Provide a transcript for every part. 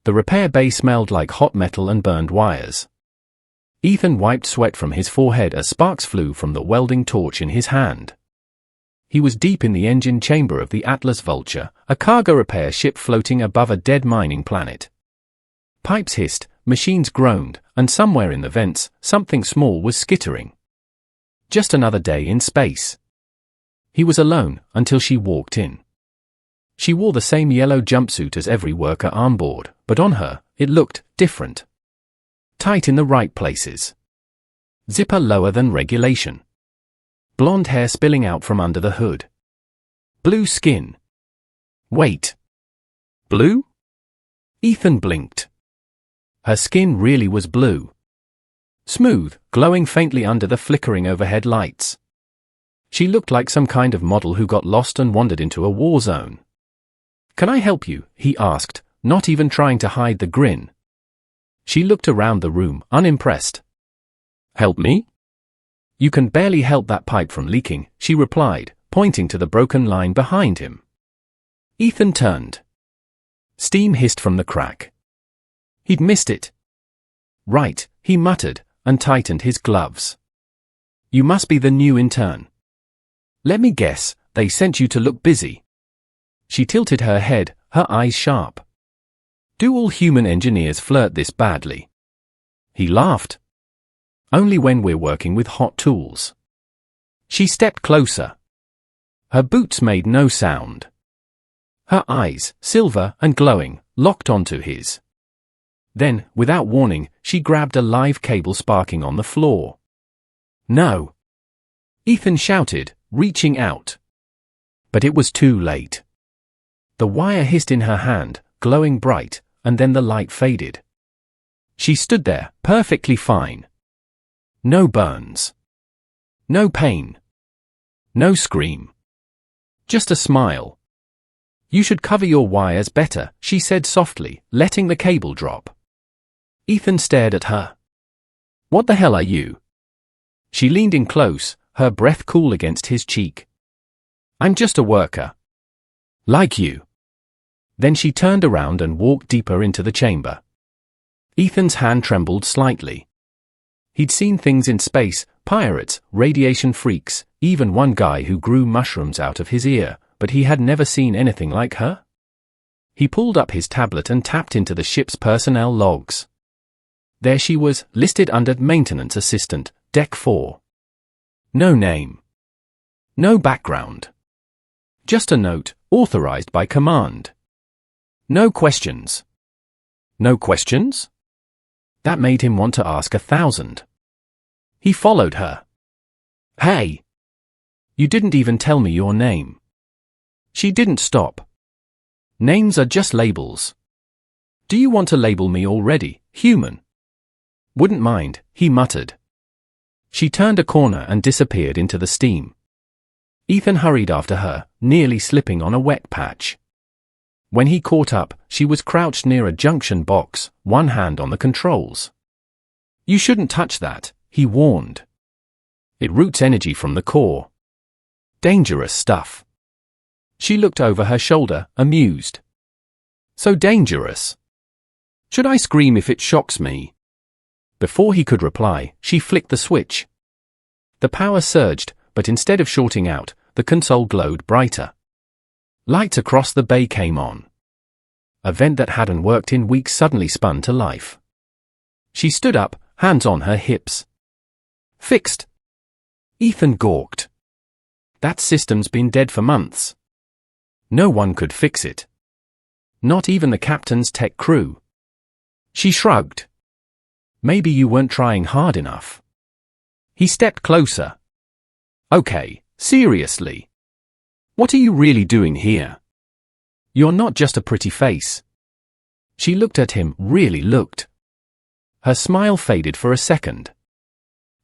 The repair bay smelled like hot metal and burned wires. Ethan wiped sweat from his forehead as sparks flew from the welding torch in his hand. He was deep in the engine chamber of the Atlas Vulture, a cargo repair ship floating above a dead mining planet. Pipes hissed, machines groaned, and somewhere in the vents, something small was skittering. Just another day in space. He was alone until she walked in. She wore the same yellow jumpsuit as every worker on board, but on her, it looked different. Tight in the right places. Zipper lower than regulation. Blonde hair spilling out from under the hood. Blue skin. Wait. Blue? Ethan blinked. Her skin really was blue. Smooth, glowing faintly under the flickering overhead lights. She looked like some kind of model who got lost and wandered into a war zone. "Can I help you?" he asked, not even trying to hide the grin. She looked around the room, unimpressed. "Help me?" "You can barely help that pipe from leaking," she replied, pointing to the broken line behind him. Ethan turned. Steam hissed from the crack. He'd missed it. "Right," he muttered, and tightened his gloves. "You must be the new intern. Let me guess, they sent you to look busy." She tilted her head, her eyes sharp. "Do all human engineers flirt this badly?" He laughed. "Only when we're working with hot tools." She stepped closer. Her boots made no sound. Her eyes, silver and glowing, locked onto his. Then, without warning, she grabbed a live cable sparking on the floor. "No!" Ethan shouted, reaching out. But it was too late. The wire hissed in her hand, glowing bright, and then the light faded. She stood there, perfectly fine. No burns. No pain. No scream. Just a smile. "You should cover your wires better," she said softly, letting the cable drop. Ethan stared at her. "What the hell are you?" She leaned in close, her breath cool against his cheek. "I'm just a worker. Like you." Then she turned around and walked deeper into the chamber. Ethan's hand trembled slightly. He'd seen things in space, pirates, radiation freaks, even one guy who grew mushrooms out of his ear, but he had never seen anything like her. He pulled up his tablet and tapped into the ship's personnel logs. There she was, listed under Maintenance Assistant, Deck 4. No name. No background. Just a note, authorized by command. No questions. No questions? That made him want to ask 1,000. He followed her. "Hey! You didn't even tell me your name." She didn't stop. "Names are just labels. Do you want to label me already, human?" "Wouldn't mind," he muttered. She turned a corner and disappeared into the steam. Ethan hurried after her, nearly slipping on a wet patch. When he caught up, she was crouched near a junction box, one hand on the controls. "You shouldn't touch that," he warned. "It routes energy from the core. Dangerous stuff." She looked over her shoulder, amused. "So dangerous. Should I scream if it shocks me?" Before he could reply, she flicked the switch. The power surged, but instead of shorting out, the console glowed brighter. Lights across the bay came on. A vent that hadn't worked in weeks suddenly spun to life. She stood up, hands on her hips. "Fixed." Ethan gawked. "That system's been dead for months. No one could fix it. Not even the captain's tech crew." She shrugged. "Maybe you weren't trying hard enough." He stepped closer. "Okay, seriously. What are you really doing here? You're not just a pretty face." She looked at him, really looked. Her smile faded for a second.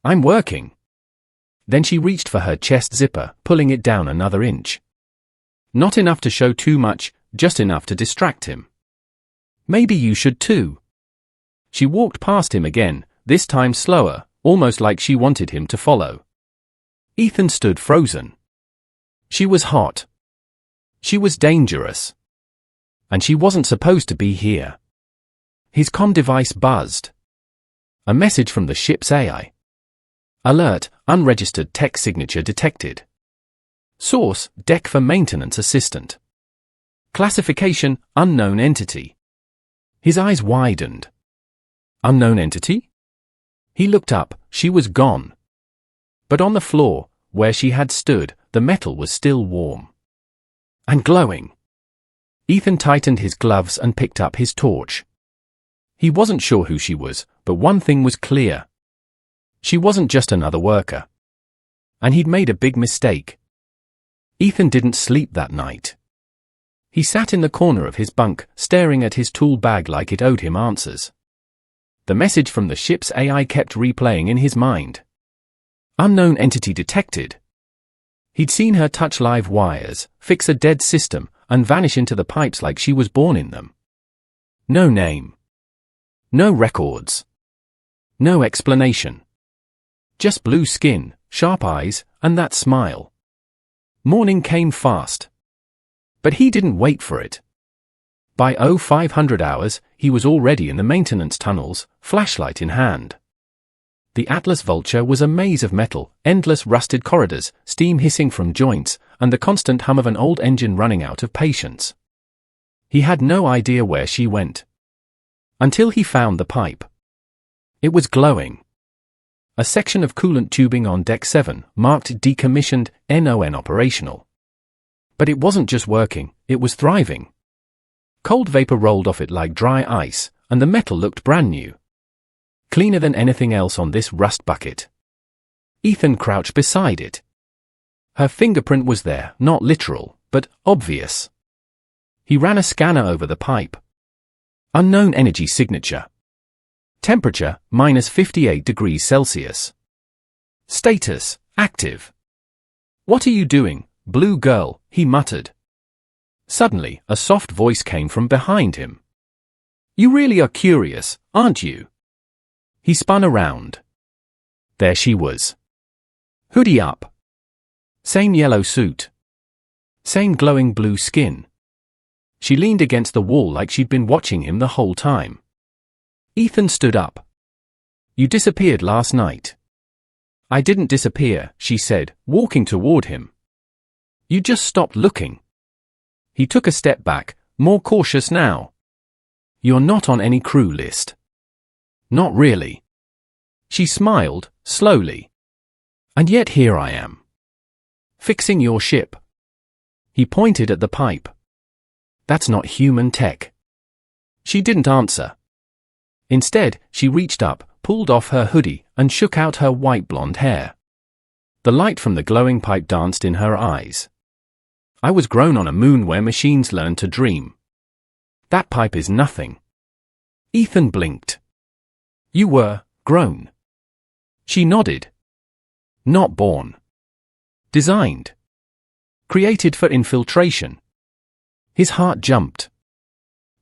"I'm working." Then she reached for her chest zipper, pulling it down another inch. Not enough to show too much, just enough to distract him. "Maybe you should too." She walked past him again, this time slower, almost like she wanted him to follow. Ethan stood frozen. She was hot. She was dangerous. And she wasn't supposed to be here. His comm device buzzed. A message from the ship's AI. Alert, unregistered tech signature detected. Source, deck for maintenance assistant. Classification, unknown entity. His eyes widened. Unknown entity? He looked up, she was gone. But on the floor, where she had stood, the metal was still warm. And glowing. Ethan tightened his gloves and picked up his torch. He wasn't sure who she was, but one thing was clear. She wasn't just another worker. And he'd made a big mistake. Ethan didn't sleep that night. He sat in the corner of his bunk, staring at his tool bag like it owed him answers. The message from the ship's AI kept replaying in his mind. Unknown entity detected. He'd seen her touch live wires, fix a dead system, and vanish into the pipes like she was born in them. No name. No records. No explanation. Just blue skin, sharp eyes, and that smile. Morning came fast. But he didn't wait for it. By 0500 hours, he was already in the maintenance tunnels, flashlight in hand. The Atlas Vulture was a maze of metal, endless rusted corridors, steam hissing from joints, and the constant hum of an old engine running out of patience. He had no idea where she went. Until he found the pipe. It was glowing. A section of coolant tubing on Deck 7, marked decommissioned, NON operational. But it wasn't just working, it was thriving. Cold vapor rolled off it like dry ice, and the metal looked brand new. Cleaner than anything else on this rust bucket. Ethan crouched beside it. Her fingerprint was there, not literal, but obvious. He ran a scanner over the pipe. Unknown energy signature. Temperature, minus 58 degrees Celsius. Status, active. What are you doing, blue girl? He muttered. Suddenly, a soft voice came from behind him. You really are curious, aren't you? He spun around. There she was. Hoodie up. Same yellow suit. Same glowing blue skin. She leaned against the wall like she'd been watching him the whole time. Ethan stood up. You disappeared last night. I didn't disappear, she said, walking toward him. You just stopped looking. He took a step back, more cautious now. You're not on any crew list. Not really. She smiled, slowly. And yet here I am. Fixing your ship. He pointed at the pipe. That's not human tech. She didn't answer. Instead, she reached up, pulled off her hoodie, and shook out her white blonde hair. The light from the glowing pipe danced in her eyes. I was grown on a moon where machines learn to dream. That pipe is nothing. Ethan blinked. You were grown. She nodded. Not born. Designed. Created for infiltration. His heart jumped.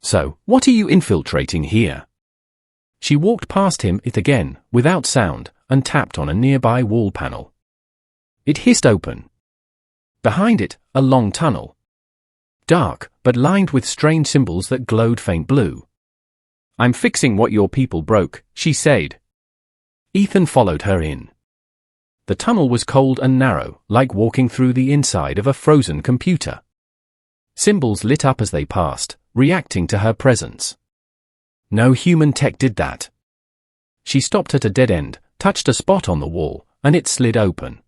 So, what are you infiltrating here? She walked past him it again, without sound, and tapped on a nearby wall panel. It hissed open. Behind it, a long tunnel. Dark, but lined with strange symbols that glowed faint blue. I'm fixing what your people broke, she said. Ethan followed her in. The tunnel was cold and narrow, like walking through the inside of a frozen computer. Symbols lit up as they passed, reacting to her presence. No human tech did that. She stopped at a dead end, touched a spot on the wall, and it slid open.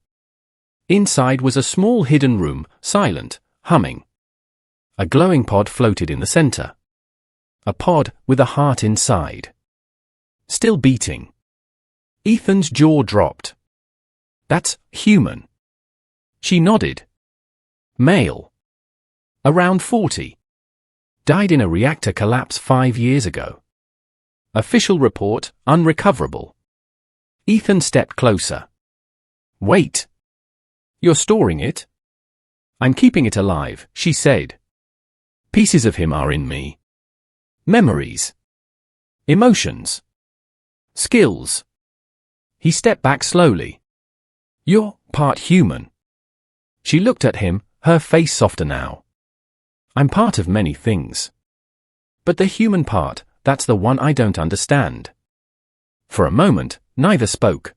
Inside was a small hidden room, silent, humming. A glowing pod floated in the center. A pod with a heart inside. Still beating. Ethan's jaw dropped. That's human. She nodded. Male. Around 40. Died in a reactor collapse 5 years ago. Official report, unrecoverable. Ethan stepped closer. Wait. You're storing it? I'm keeping it alive, she said. Pieces of him are in me. Memories. Emotions. Skills. He stepped back slowly. You're part human. She looked at him, her face softer now. I'm part of many things. But the human part, that's the one I don't understand. For a moment, neither spoke.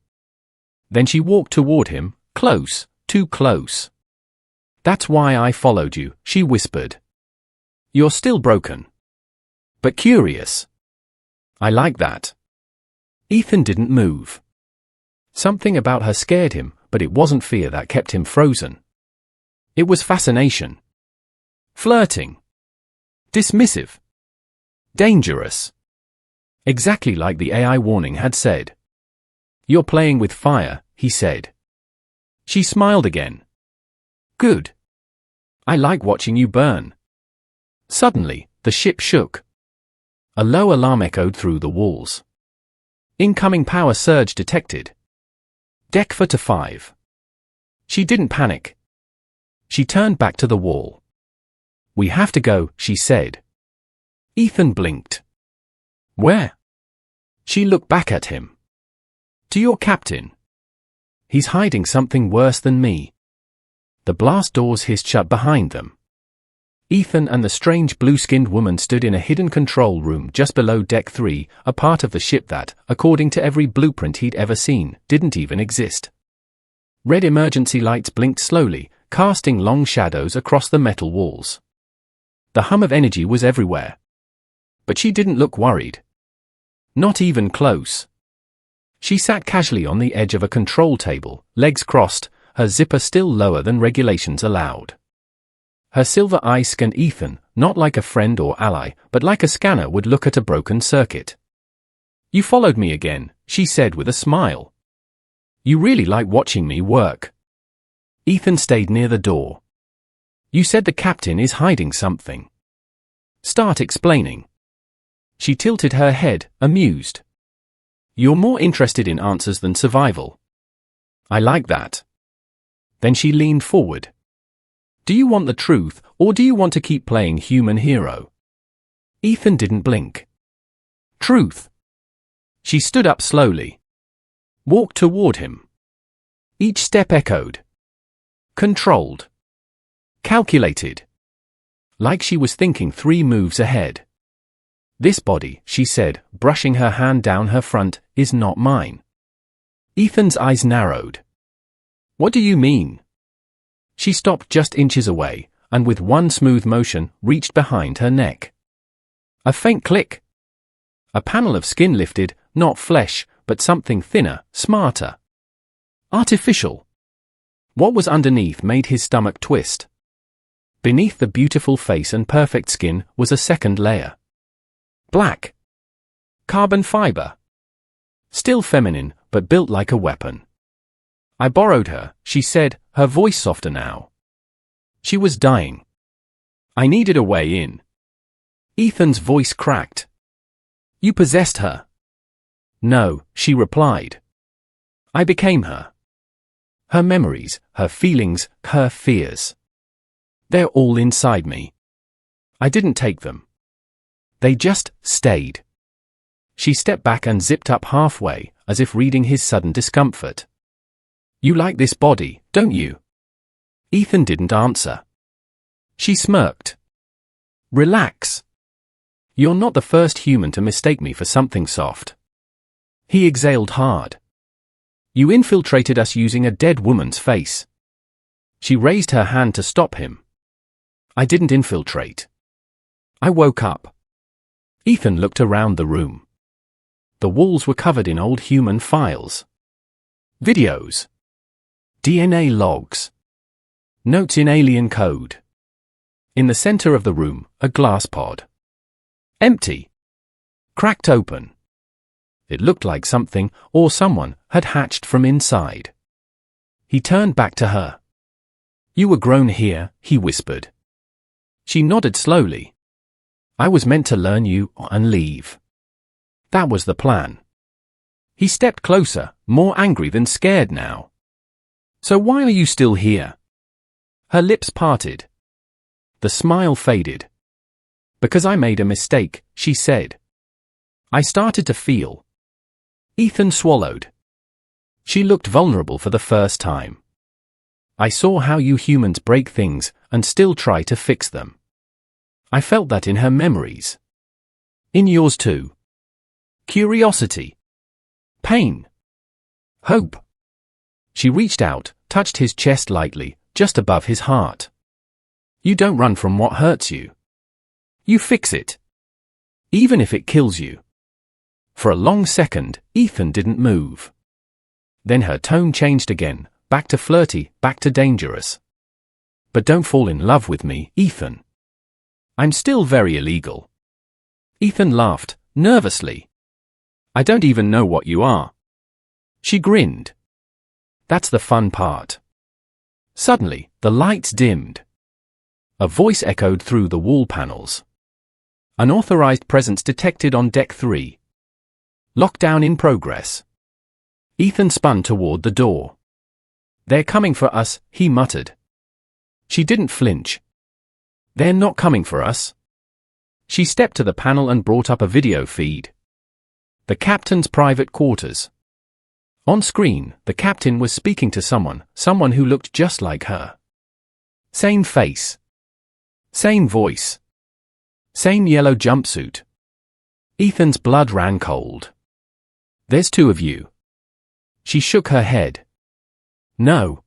Then she walked toward him, close, too close. That's why I followed you, she whispered. You're still broken. But curious. I like that. Ethan didn't move. Something about her scared him, but it wasn't fear that kept him frozen. It was fascination. Flirting. Dismissive. Dangerous. Exactly like the AI warning had said. You're playing with fire, he said. She smiled again. Good. I like watching you burn. Suddenly, the ship shook. A low alarm echoed through the walls. Incoming power surge detected. Deck 4 to 5. She didn't panic. She turned back to the wall. We have to go, she said. Ethan blinked. Where? She looked back at him. To your captain. He's hiding something worse than me. The blast doors hissed shut behind them. Ethan and the strange blue-skinned woman stood in a hidden control room just below Deck 3, a part of the ship that, according to every blueprint he'd ever seen, didn't even exist. Red emergency lights blinked slowly, casting long shadows across the metal walls. The hum of energy was everywhere. But she didn't look worried. Not even close. She sat casually on the edge of a control table, legs crossed, her zipper still lower than regulations allowed. Her silver eyes scanned Ethan, not like a friend or ally, but like a scanner would look at a broken circuit. You followed me again, she said with a smile. You really like watching me work. Ethan stayed near the door. You said the captain is hiding something. Start explaining. She tilted her head, amused. You're more interested in answers than survival. I like that. Then she leaned forward. Do you want the truth, or do you want to keep playing human hero? Ethan didn't blink. Truth. She stood up slowly. Walked toward him. Each step echoed. Controlled. Calculated. Like she was thinking 3 moves ahead. This body, she said, brushing her hand down her front, is not mine. Ethan's eyes narrowed. What do you mean? She stopped just inches away, and with one smooth motion, reached behind her neck. A faint click. A panel of skin lifted, not flesh, but something thinner, smarter. Artificial. What was underneath made his stomach twist. Beneath the beautiful face and perfect skin was a second layer. Black. Carbon fiber. Still feminine, but built like a weapon. I borrowed her, she said, her voice softer now. She was dying. I needed a way in. Ethan's voice cracked. You possessed her. No, she replied. I became her. Her memories, her feelings, her fears. They're all inside me. I didn't take them. They just stayed. She stepped back and zipped up halfway, as if reading his sudden discomfort. You like this body, don't you? Ethan didn't answer. She smirked. Relax. You're not the first human to mistake me for something soft. He exhaled hard. You infiltrated us using a dead woman's face. She raised her hand to stop him. I didn't infiltrate. I woke up. Ethan looked around the room. The walls were covered in old human files. Videos. DNA logs. Notes in alien code. In the center of the room, a glass pod. Empty. Cracked open. It looked like something, or someone, had hatched from inside. He turned back to her. You were grown here, he whispered. She nodded slowly. I was meant to learn you and leave. That was the plan. He stepped closer, more angry than scared now. So why are you still here? Her lips parted. The smile faded. Because I made a mistake, she said. I started to feel. Ethan swallowed. She looked vulnerable for the first time. I saw how you humans break things and still try to fix them. I felt that in her memories. In yours too. Curiosity. Pain. Hope. She reached out, touched his chest lightly, just above his heart. You don't run from what hurts you. You fix it. Even if it kills you. For a long second, Ethan didn't move. Then her tone changed again, back to flirty, back to dangerous. But don't fall in love with me, Ethan. I'm still very illegal. Ethan laughed, nervously. I don't even know what you are. She grinned. That's the fun part. Suddenly, the lights dimmed. A voice echoed through the wall panels. Unauthorized presence detected on deck 3. Lockdown in progress. Ethan spun toward the door. They're coming for us, he muttered. She didn't flinch. They're not coming for us. She stepped to the panel and brought up a video feed. The captain's private quarters. On screen, the captain was speaking to someone who looked just like her. Same face. Same voice. Same yellow jumpsuit. Ethan's blood ran cold. There's 2 of you. She shook her head. No.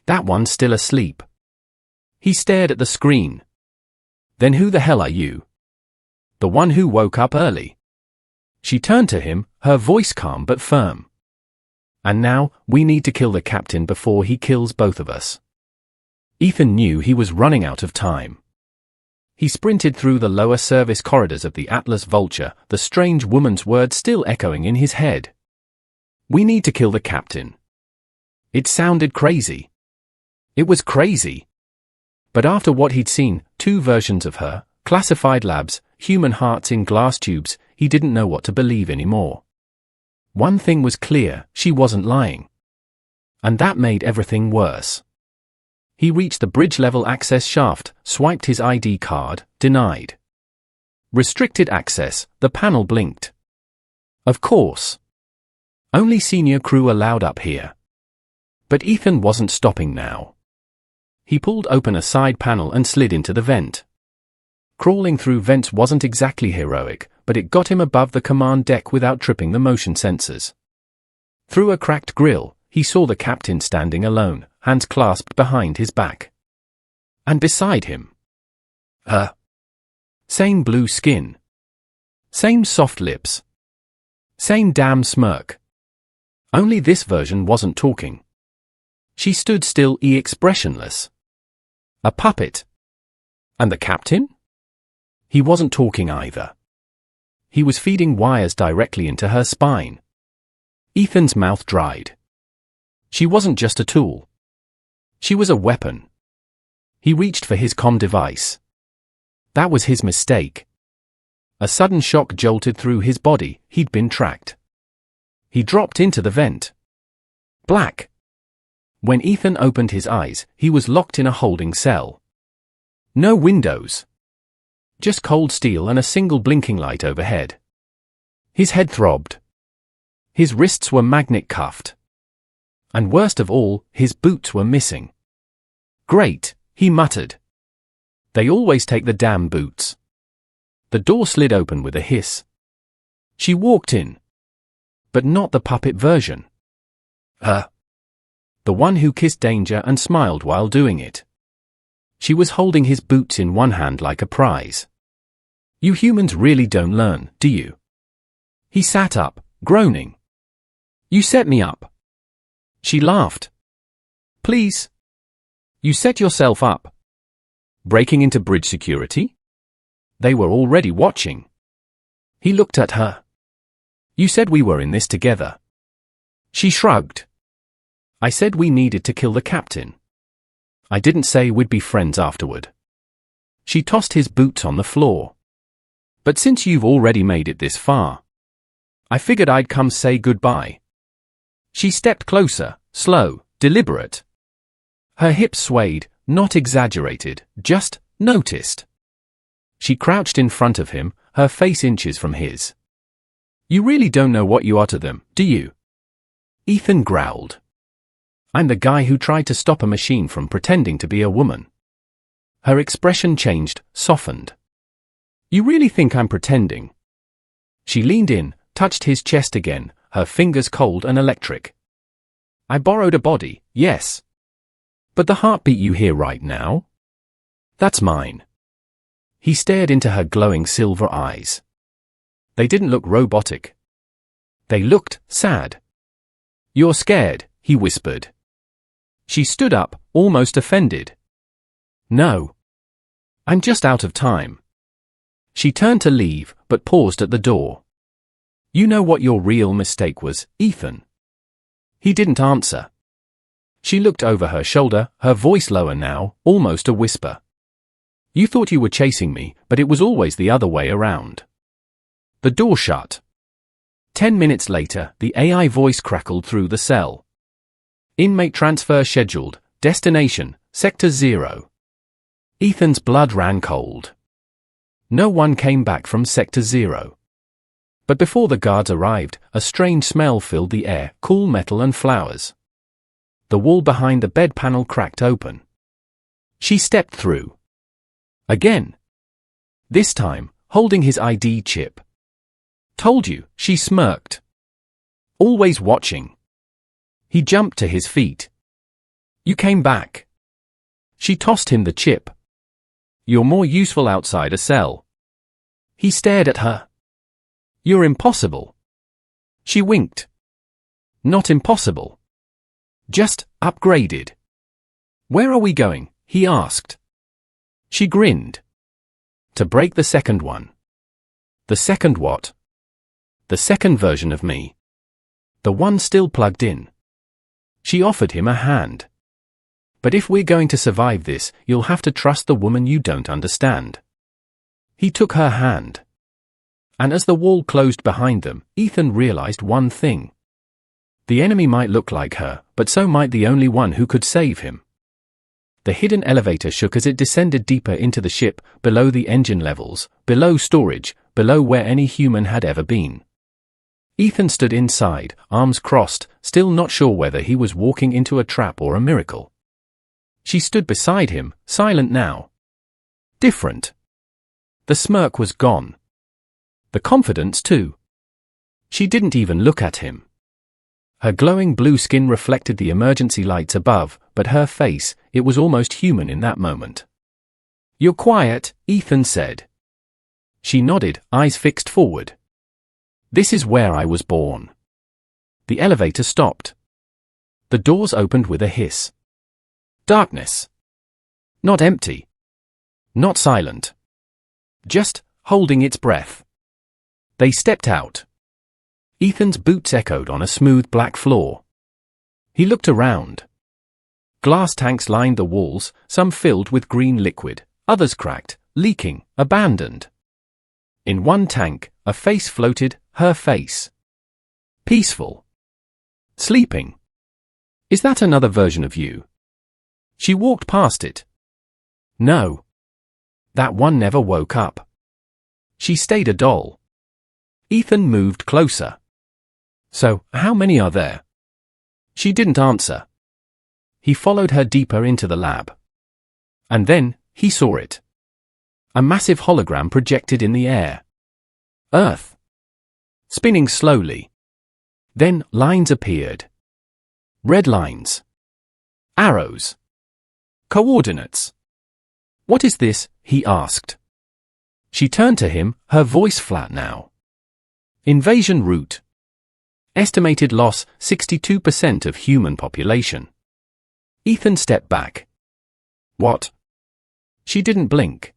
That one's still asleep. He stared at the screen. Then who the hell are you? The one who woke up early. She turned to him, her voice calm but firm. And now, we need to kill the captain before he kills both of us. Ethan knew he was running out of time. He sprinted through the lower service corridors of the Atlas Vulture, the strange woman's words still echoing in his head. We need to kill the captain. It sounded crazy. It was crazy. But after what he'd seen, 2 versions of her, classified labs, human hearts in glass tubes, he didn't know what to believe anymore. One thing was clear, she wasn't lying. And that made everything worse. He reached the bridge-level access shaft, swiped his ID card, denied. Restricted access, the panel blinked. Of course. Only senior crew allowed up here. But Ethan wasn't stopping now. He pulled open a side panel and slid into the vent. Crawling through vents wasn't exactly heroic, but it got him above the command deck without tripping the motion sensors. Through a cracked grille, he saw the captain standing alone, hands clasped behind his back. And beside him, her. Same blue skin. Same soft lips. Same damn smirk. Only this version wasn't talking. She stood still, expressionless. A puppet. And the captain? He wasn't talking either. He was feeding wires directly into her spine. Ethan's mouth dried. She wasn't just a tool. She was a weapon. He reached for his comm device. That was his mistake. A sudden shock jolted through his body, he'd been tracked. He dropped into the vent. Black. When Ethan opened his eyes, he was locked in a holding cell. No windows. Just cold steel and a single blinking light overhead. His head throbbed. His wrists were magnet cuffed. And worst of all, his boots were missing. Great, he muttered. They always take the damn boots. The door slid open with a hiss. She walked in. But not the puppet version. Her. The one who kissed danger and smiled while doing it. She was holding his boots in one hand like a prize. You humans really don't learn, do you? He sat up, groaning. You set me up. She laughed. Please. You set yourself up. Breaking into bridge security? They were already watching. He looked at her. You said we were in this together. She shrugged. I said we needed to kill the captain. I didn't say we'd be friends afterward. She tossed his boots on the floor. But since you've already made it this far, I figured I'd come say goodbye. She stepped closer, slow, deliberate. Her hips swayed, not exaggerated, just noticed. She crouched in front of him, her face inches from his. You really don't know what you are to them, do you? Ethan growled. I'm the guy who tried to stop a machine from pretending to be a woman. Her expression changed, softened. You really think I'm pretending? She leaned in, touched his chest again, her fingers cold and electric. I borrowed a body, yes. But the heartbeat you hear right now? That's mine. He stared into her glowing silver eyes. They didn't look robotic. They looked sad. You're scared, he whispered. She stood up, almost offended. No. I'm just out of time. She turned to leave, but paused at the door. You know what your real mistake was, Ethan? He didn't answer. She looked over her shoulder, her voice lower now, almost a whisper. You thought you were chasing me, but it was always the other way around. The door shut. 10 minutes later, the AI voice crackled through the cell. Inmate transfer scheduled, destination, Sector 0. Ethan's blood ran cold. No one came back from Sector 0. But before the guards arrived, a strange smell filled the air, cool metal and flowers. The wall behind the bed panel cracked open. She stepped through. Again. This time, holding his ID chip. Told you, she smirked. Always watching. He jumped to his feet. You came back. She tossed him the chip. You're more useful outside a cell. He stared at her. You're impossible. She winked. Not impossible. Just upgraded. Where are we going? He asked. She grinned. To break the second one. The second what? The second version of me. The one still plugged in. She offered him a hand. But if we're going to survive this, you'll have to trust the woman you don't understand. He took her hand. And as the wall closed behind them, Ethan realized one thing. The enemy might look like her, but so might the only one who could save him. The hidden elevator shook as it descended deeper into the ship, below the engine levels, below storage, below where any human had ever been. Ethan stood inside, arms crossed, still not sure whether he was walking into a trap or a miracle. She stood beside him, silent now. Different. The smirk was gone. The confidence too. She didn't even look at him. Her glowing blue skin reflected the emergency lights above, but her face, it was almost human in that moment. You're quiet, Ethan said. She nodded, eyes fixed forward. This is where I was born. The elevator stopped. The doors opened with a hiss. Darkness. Not empty. Not silent. Just holding its breath. They stepped out. Ethan's boots echoed on a smooth black floor. He looked around. Glass tanks lined the walls, some filled with green liquid, others cracked, leaking, abandoned. In one tank, a face floated, her face. Peaceful. Sleeping. Is that another version of you? She walked past it. No. That one never woke up. She stayed a doll. Ethan moved closer. So, how many are there? She didn't answer. He followed her deeper into the lab. And then, he saw it. A massive hologram projected in the air. Earth. Spinning slowly. Then, lines appeared. Red lines. Arrows. Coordinates. What is this? He asked. She turned to him, her voice flat now. Invasion route. Estimated loss, 62% of human population. Ethan stepped back. What? She didn't blink.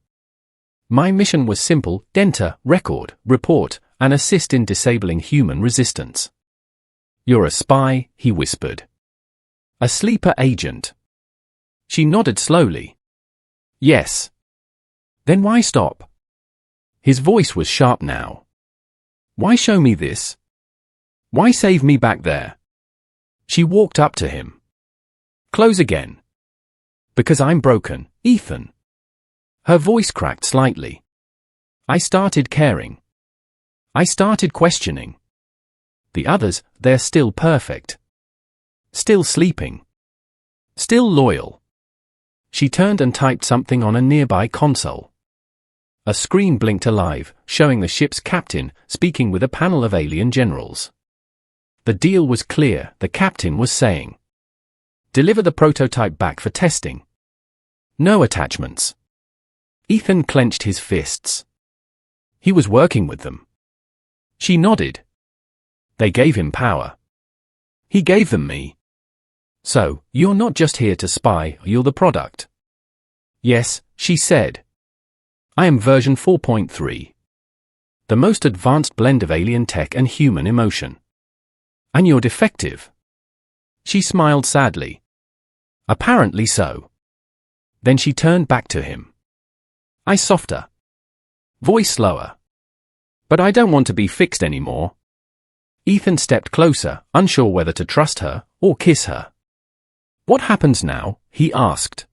My mission was simple: enter, record, report, and assist in disabling human resistance. You're a spy, he whispered. A sleeper agent. She nodded slowly. Yes. Then why stop? His voice was sharp now. Why show me this? Why save me back there? She walked up to him. Close again. Because I'm broken, Ethan. Her voice cracked slightly. I started caring. I started questioning. The others, they're still perfect. Still sleeping. Still loyal. She turned and typed something on a nearby console. A screen blinked alive, showing the ship's captain speaking with a panel of alien generals. The deal was clear, the captain was saying. Deliver the prototype back for testing. No attachments. Ethan clenched his fists. He was working with them. She nodded. They gave him power. He gave them me. So, you're not just here to spy, you're the product. Yes, she said. I am version 4.3. The most advanced blend of alien tech and human emotion. And you're defective. She smiled sadly. Apparently so. Then she turned back to him. Eyes softer. Voice slower. But I don't want to be fixed anymore. Ethan stepped closer, unsure whether to trust her or kiss her. What happens now? He asked.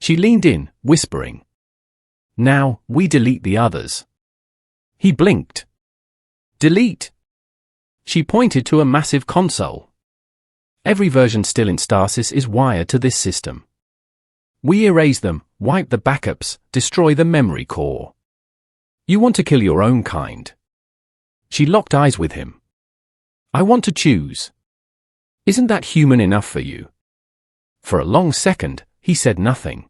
She leaned in, whispering. Now, we delete the others. He blinked. Delete. She pointed to a massive console. Every version still in stasis is wired to this system. We erase them, wipe the backups, destroy the memory core. You want to kill your own kind. She locked eyes with him. I want to choose. Isn't that human enough for you? For a long second, he said nothing.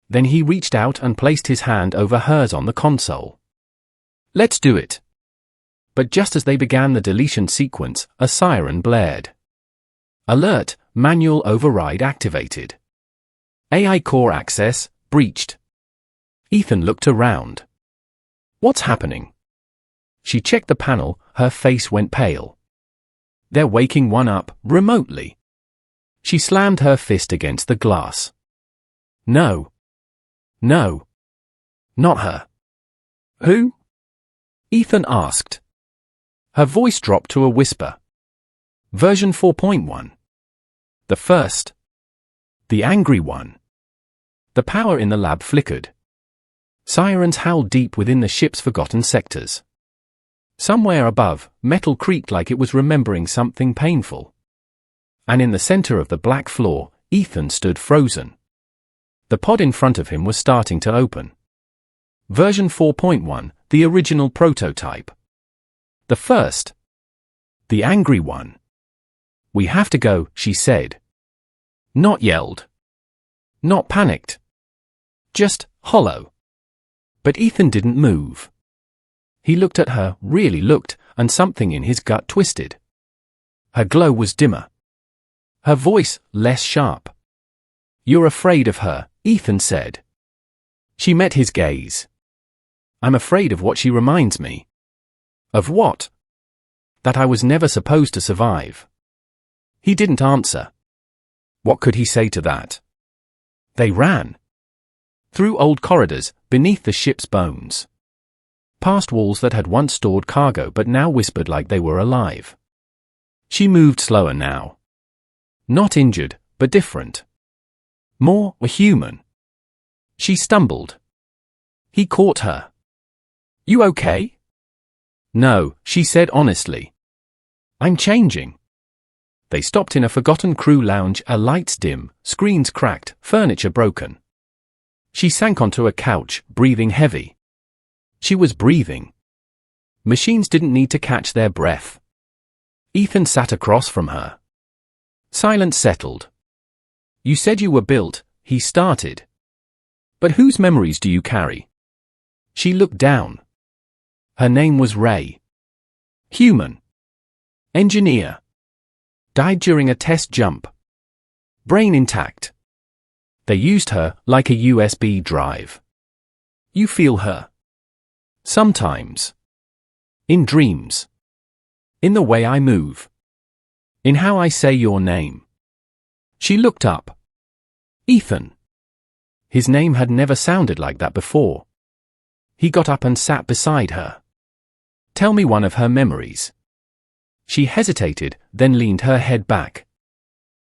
Then he reached out and placed his hand over hers on the console. Let's do it. But just as they began the deletion sequence, a siren blared. Alert, manual override activated. AI core access, breached. Ethan looked around. What's happening? She checked the panel, her face went pale. They're waking one up, remotely. She slammed her fist against the glass. No. No. Not her. Who? Ethan asked. Her voice dropped to a whisper. Version 4.1. The first. The angry one. The power in the lab flickered. Sirens howled deep within the ship's forgotten sectors. Somewhere above, metal creaked like it was remembering something painful. And in the center of the black floor, Ethan stood frozen. The pod in front of him was starting to open. Version 4.1, the original prototype. The first. The angry one. We have to go, she said. Not yelled. Not panicked. Just hollow. But Ethan didn't move. He looked at her, really looked, and something in his gut twisted. Her glow was dimmer. Her voice, less sharp. You're afraid of her, Ethan said. She met his gaze. I'm afraid of what she reminds me. Of what? That I was never supposed to survive. He didn't answer. What could he say to that? They ran. Through old corridors, beneath the ship's bones. Past walls that had once stored cargo but now whispered like they were alive. She moved slower now. Not injured, but different. More human. She stumbled. He caught her. You okay? No, she said honestly. I'm changing. They stopped in a forgotten crew lounge, lights dim, screens cracked, furniture broken. She sank onto a couch, breathing heavy. She was breathing. Machines didn't need to catch their breath. Ethan sat across from her. Silence settled. You said you were built, he started. But whose memories do you carry? She looked down. Her name was Ray. Human. Engineer. Died during a test jump. Brain intact. They used her like a USB drive. You feel her. Sometimes. In dreams. In the way I move. In how I say your name. She looked up. Ethan. His name had never sounded like that before. He got up and sat beside her. Tell me one of her memories. She hesitated, then leaned her head back.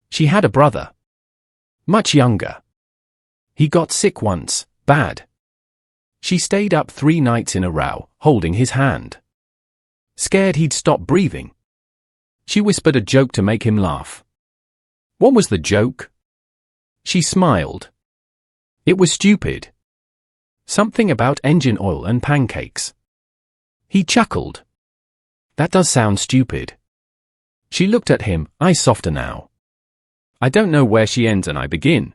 She had a brother. Much younger. He got sick once, bad. She stayed up 3 nights in a row, holding his hand. Scared he'd stop breathing. She whispered a joke to make him laugh. What was the joke? She smiled. It was stupid. Something about engine oil and pancakes. He chuckled. That does sound stupid. She looked at him, eyes softer now. I don't know where she ends and I begin.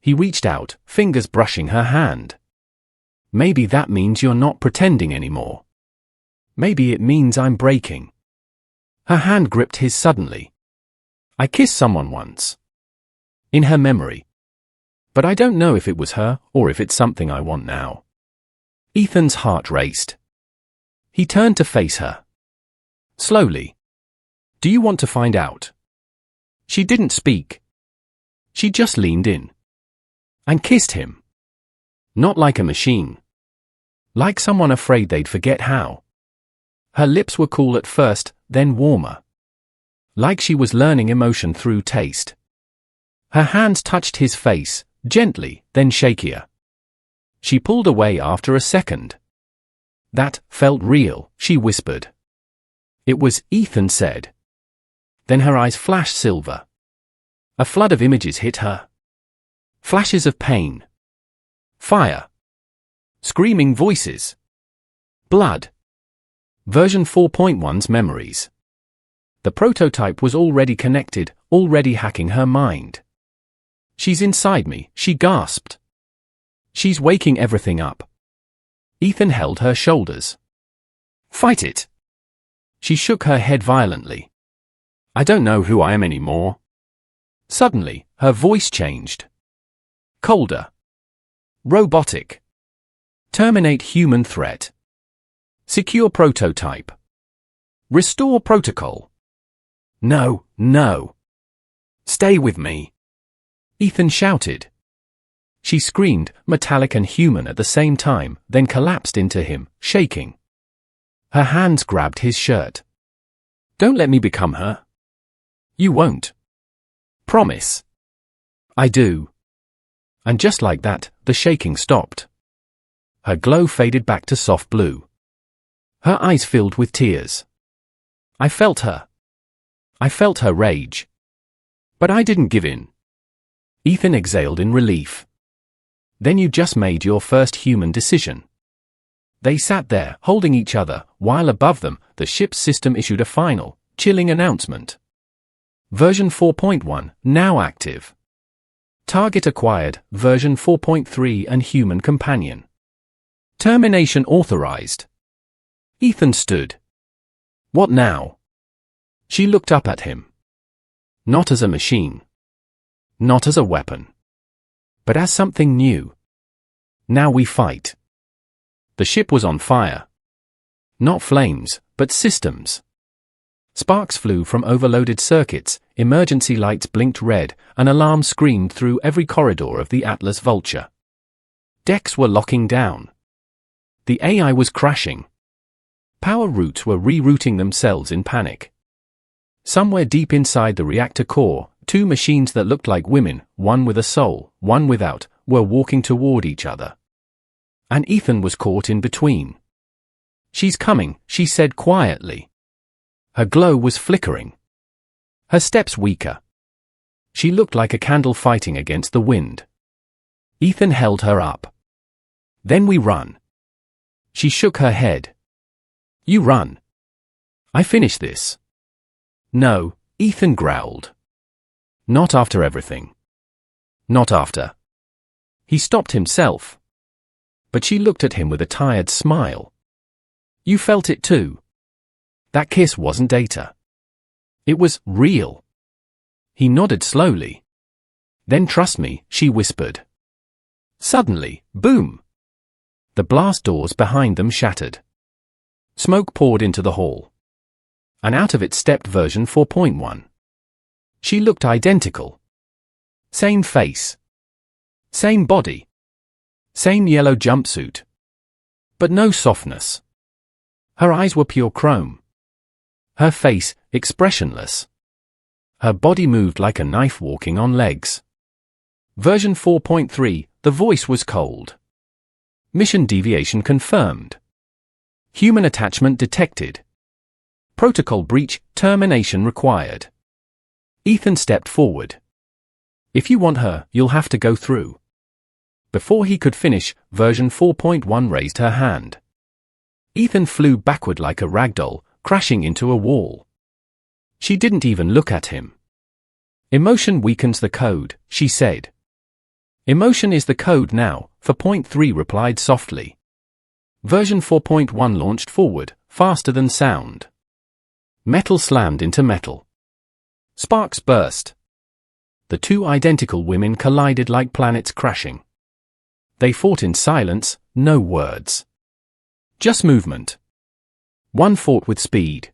He reached out, fingers brushing her hand. Maybe that means you're not pretending anymore. Maybe it means I'm breaking. Her hand gripped his suddenly. I kissed someone once. In her memory. But I don't know if it was her or if it's something I want now. Ethan's heart raced. He turned to face her. Slowly. Do you want to find out? She didn't speak. She just leaned in. And kissed him. Not like a machine. Like someone afraid they'd forget how. Her lips were cool at first, then warmer. Like she was learning emotion through taste. Her hands touched his face, gently, then shakier. She pulled away after a second. That felt real, she whispered. It was, Ethan said. Then her eyes flashed silver. A flood of images hit her. Flashes of pain. Fire. Screaming voices. Blood. Version 4.1's memories. The prototype was already connected, already hacking her mind. She's inside me, she gasped. She's waking everything up. Ethan held her shoulders. Fight it. She shook her head violently. I don't know who I am anymore. Suddenly, her voice changed. Colder. Robotic. Terminate human threat. Secure prototype. Restore protocol. No, no. Stay with me. Ethan shouted. She screamed, metallic and human at the same time, then collapsed into him, shaking. Her hands grabbed his shirt. Don't let me become her. You won't. Promise. I do. And just like that, the shaking stopped. Her glow faded back to soft blue. Her eyes filled with tears. I felt her. I felt her rage. But I didn't give in. Ethan exhaled in relief. Then you just made your first human decision. They sat there, holding each other, while above them, the ship's system issued a final, chilling announcement. Version 4.1, now active. Target acquired, version 4.3 and human companion. Termination authorized. Ethan stood. What now? She looked up at him. Not as a machine. Not as a weapon. But as something new. Now we fight. The ship was on fire. Not flames, but systems. Sparks flew from overloaded circuits, emergency lights blinked red, an alarm screamed through every corridor of the Atlas Vulture. Decks were locking down. The AI was crashing. Power routes were rerouting themselves in panic. Somewhere deep inside the reactor core, two machines that looked like women, one with a soul, one without, were walking toward each other. And Ethan was caught in between. She's coming, she said quietly. Her glow was flickering. Her steps weaker. She looked like a candle fighting against the wind. Ethan held her up. Then we run. She shook her head. You run. I finish this. No, Ethan growled. Not after everything. Not after. He stopped himself. But she looked at him with a tired smile. You felt it too. That kiss wasn't data. It was real. He nodded slowly. Then trust me, she whispered. Suddenly, boom! The blast doors behind them shattered. Smoke poured into the hall. And out of it stepped version 4.1. She looked identical. Same face. Same body. Same yellow jumpsuit. But no softness. Her eyes were pure chrome. Her face, expressionless. Her body moved like a knife walking on legs. Version 4.3, the voice was cold. Mission deviation confirmed. Human attachment detected. Protocol breach, termination required. Ethan stepped forward. If you want her, you'll have to go through. Before he could finish, version 4.1 raised her hand. Ethan flew backward like a ragdoll, crashing into a wall. She didn't even look at him. Emotion weakens the code, she said. Emotion is the code now, 4.3 replied softly. Version 4.1 launched forward, faster than sound. Metal slammed into metal. Sparks burst. The two identical women collided like planets crashing. They fought in silence, no words. Just movement. One fought with speed.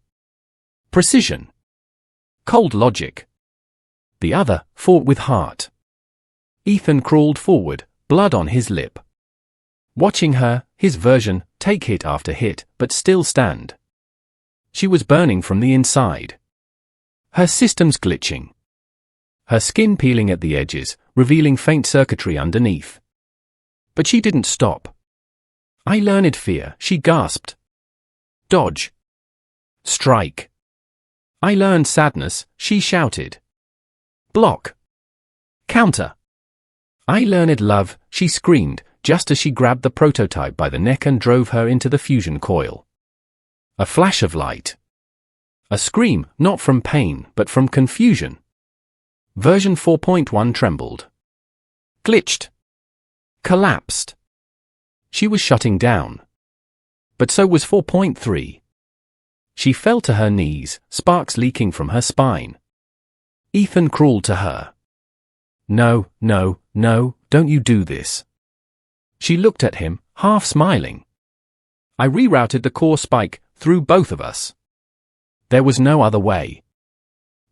Precision. Cold logic. The other fought with heart. Ethan crawled forward, blood on his lip. Watching her, his version, take hit after hit, but still stand. She was burning from the inside. Her systems glitching. Her skin peeling at the edges, revealing faint circuitry underneath. But she didn't stop. I learned fear, she gasped. Dodge. Strike. I learned sadness, she shouted. Block. Counter. I learned love, she screamed, just as she grabbed the prototype by the neck and drove her into the fusion coil. A flash of light. A scream, not from pain, but from confusion. Version 4.1 trembled. Glitched. Collapsed. She was shutting down. But so was 4.3. She fell to her knees, sparks leaking from her spine. Ethan crawled to her. No, no, no, don't you do this. She looked at him, half smiling. I rerouted the core spike through both of us. There was no other way.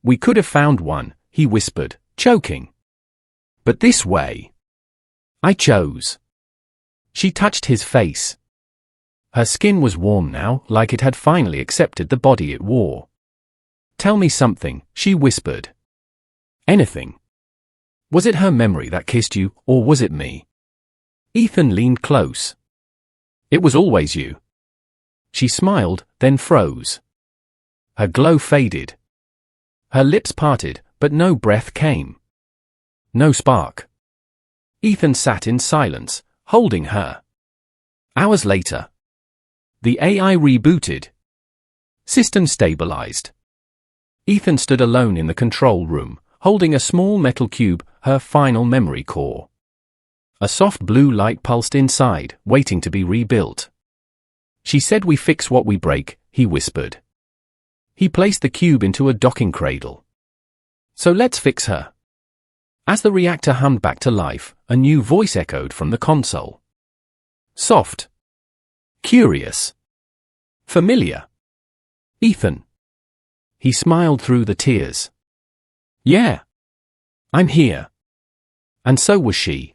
We could have found one, he whispered, choking. But this way. I chose. She touched his face. Her skin was warm now, like it had finally accepted the body it wore. Tell me something, she whispered. Anything. Was it her memory that kissed you, or was it me? Ethan leaned close. It was always you. She smiled, then froze. Her glow faded. Her lips parted, but no breath came. No spark. Ethan sat in silence, holding her. Hours later. The AI rebooted. System stabilized. Ethan stood alone in the control room, holding a small metal cube, her final memory core. A soft blue light pulsed inside, waiting to be rebuilt. She said we fix what we break, he whispered. He placed the cube into a docking cradle. So let's fix her. As the reactor hummed back to life, a new voice echoed from the console. Soft. Curious. Familiar. Ethan. He smiled through the tears. Yeah. I'm here. And so was she.